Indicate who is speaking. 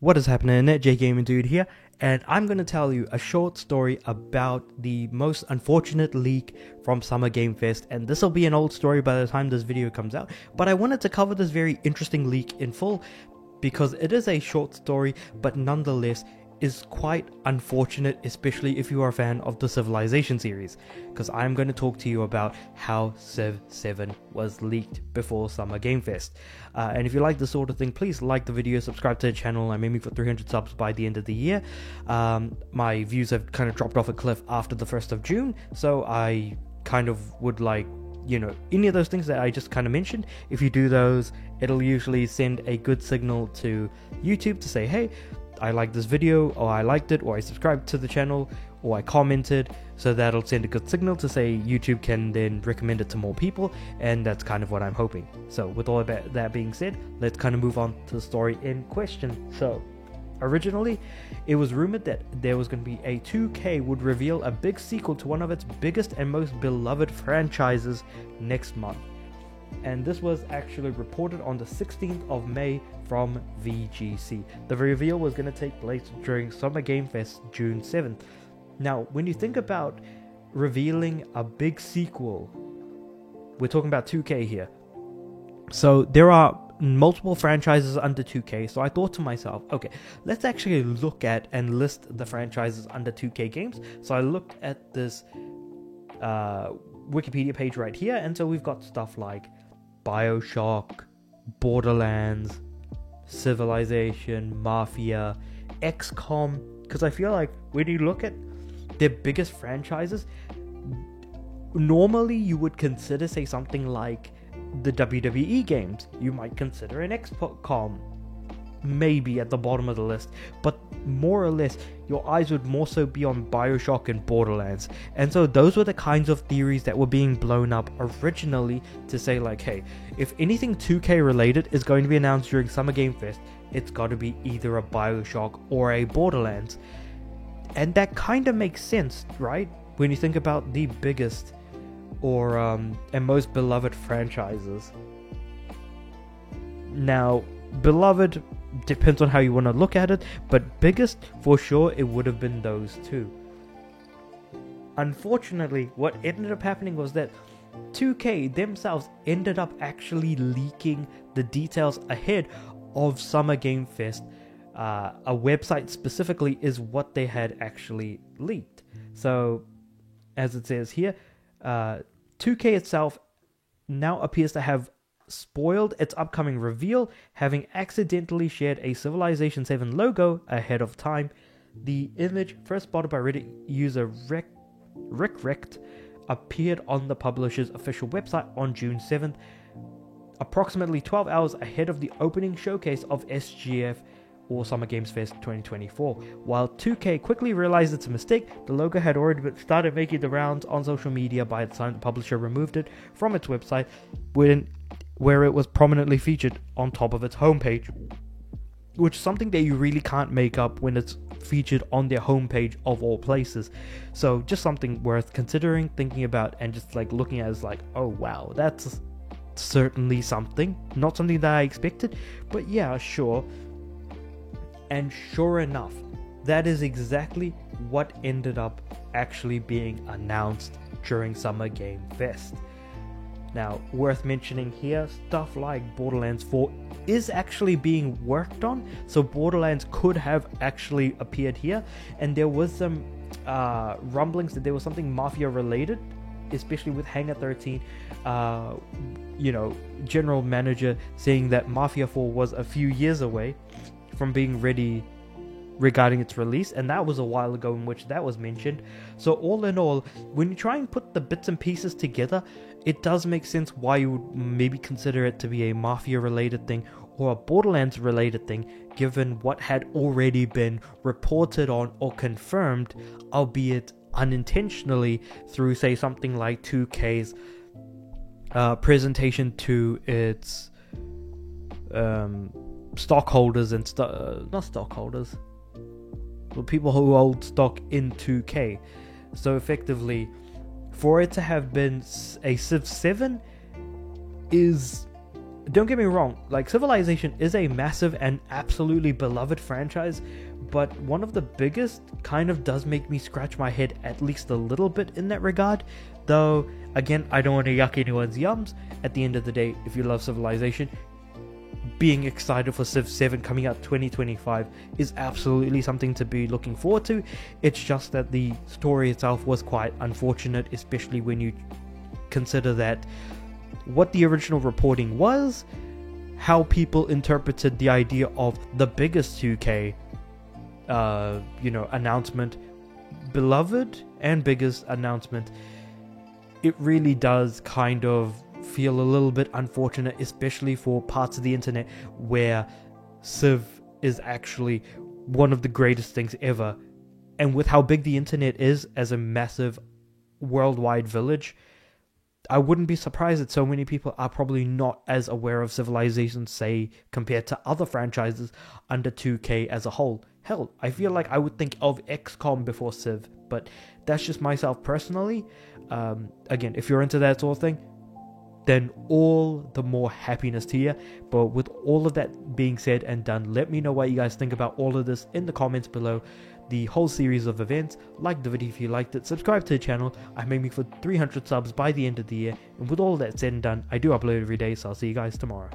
Speaker 1: What is happening, J Gaming Dude here, and I'm going to tell you a short story about the most unfortunate leak from Summer Game Fest, and this will be an old story by the time this video comes out, but I wanted to cover this very interesting leak in full because it is a short story, but nonetheless is quite unfortunate, especially if you are a fan of the Civilization series, because I'm going to talk to you about how Civ 7 was leaked before Summer Game Fest. And if you like this sort of thing, please like the video, subscribe to the channel. I'm aiming for 300 subs by the end of the year. My views have kind of dropped off a cliff after the 1st of June, so I kind of would like, any of those things that I just kind of mentioned. If you do those, it'll usually send a good signal to YouTube to say, hey, I like this video, or I liked it, or I subscribed to the channel, or I commented, so that'll send a good signal to say YouTube can then recommend it to more people, and that's kind of what I'm hoping. So with all of that being said, let's kind of move on to the story in question. So originally, it was rumored that there was going to be a 2K would reveal a big sequel to one of its biggest and most beloved franchises next month. And this was actually reported on the 16th of May from VGC. The reveal was going to take place during Summer Game Fest June 7th. Now, when you think about revealing a big sequel, we're talking about 2K here. So there are multiple franchises under 2K, so I thought to myself, okay, let's actually look at and list the franchises under 2K games. So I looked at this Wikipedia page right here, and so we've got stuff like BioShock, Borderlands, Civilization, Mafia, XCOM, because I feel like when you look at their biggest franchises, normally you would consider, say, something like the WWE games. You might consider an XCOM maybe at the bottom of the list, but more or less your eyes would more so be on BioShock and Borderlands. And so those were the kinds of theories that were being blown up originally to say like, hey, if anything 2K related is going to be announced during Summer Game Fest, it's got to be either a BioShock or a Borderlands. And that kind of makes sense, right? When you think about the biggest or and most beloved franchises. Now, beloved depends on how you want to look at it, but biggest for sure it would have been those two. Unfortunately, what ended up happening was that 2K themselves ended up actually leaking the details ahead of Summer Game Fest. A website specifically is what they had actually leaked. So, as it says here, 2K itself now appears to have spoiled its upcoming reveal, having accidentally shared a Civilization 7 logo ahead of time. The image, first spotted by Reddit user RickRect, appeared on the publisher's official website on June 7th, approximately 12 hours ahead of the opening showcase of SGF or Summer Games Fest 2024. While 2K quickly realized it's a mistake, the logo had already started making the rounds on social media by the time the publisher removed it from its website, where it was prominently featured on top of its homepage, which is something that you really can't make up when it's featured on their homepage of all places. So just something worth considering, thinking about, and just like looking at as like, oh wow, that's certainly something. Not something that I expected, but yeah, sure. And sure enough, that is exactly what ended up actually being announced during Summer Game Fest. Now, worth mentioning here, stuff like Borderlands 4 is actually being worked on, so Borderlands could have actually appeared here, and there was some rumblings that there was something Mafia related, especially with Hangar 13, general manager saying that Mafia 4 was a few years away from being ready regarding its release, and that was a while ago in which that was mentioned. So all in all, when you try and put the bits and pieces together, it does make sense why you would maybe consider it to be a Mafia related thing or a Borderlands related thing, given what had already been reported on or confirmed, albeit unintentionally, through say something like 2K's presentation to its stockholders and not stockholders, but people who hold stock in 2K. So effectively, for it to have been a Civ 7 is don't get me wrong, like Civilization is a massive and absolutely beloved franchise, but one of the biggest kind of does make me scratch my head at least a little bit in that regard. Though, again, I don't want to yuck anyone's yums. At the end of the day, if you love Civilization, being excited for Civ 7 coming out 2025 is absolutely something to be looking forward to. It's just that the story itself was quite unfortunate, especially when you consider that what the original reporting was, how people interpreted the idea of the biggest 2K announcement, beloved and biggest announcement. It really does kind of feel a little bit unfortunate, especially for parts of the internet where Civ is actually one of the greatest things ever. And with how big the internet is as a massive worldwide village, I wouldn't be surprised that so many people are probably not as aware of Civilization, say, compared to other franchises under 2K as a whole. Hell, I feel like I would think of XCOM before Civ, but that's just myself personally. Again, if you're into that sort of thing, then all the more happiness to you. But with all of that being said and done, let me know what you guys think about all of this in the comments below. The whole series of events. Like the video if you liked it, subscribe to the channel. I'm aiming for 300 subs by the end of the year, and with all that said and done, I do upload every day, so I'll see you guys tomorrow.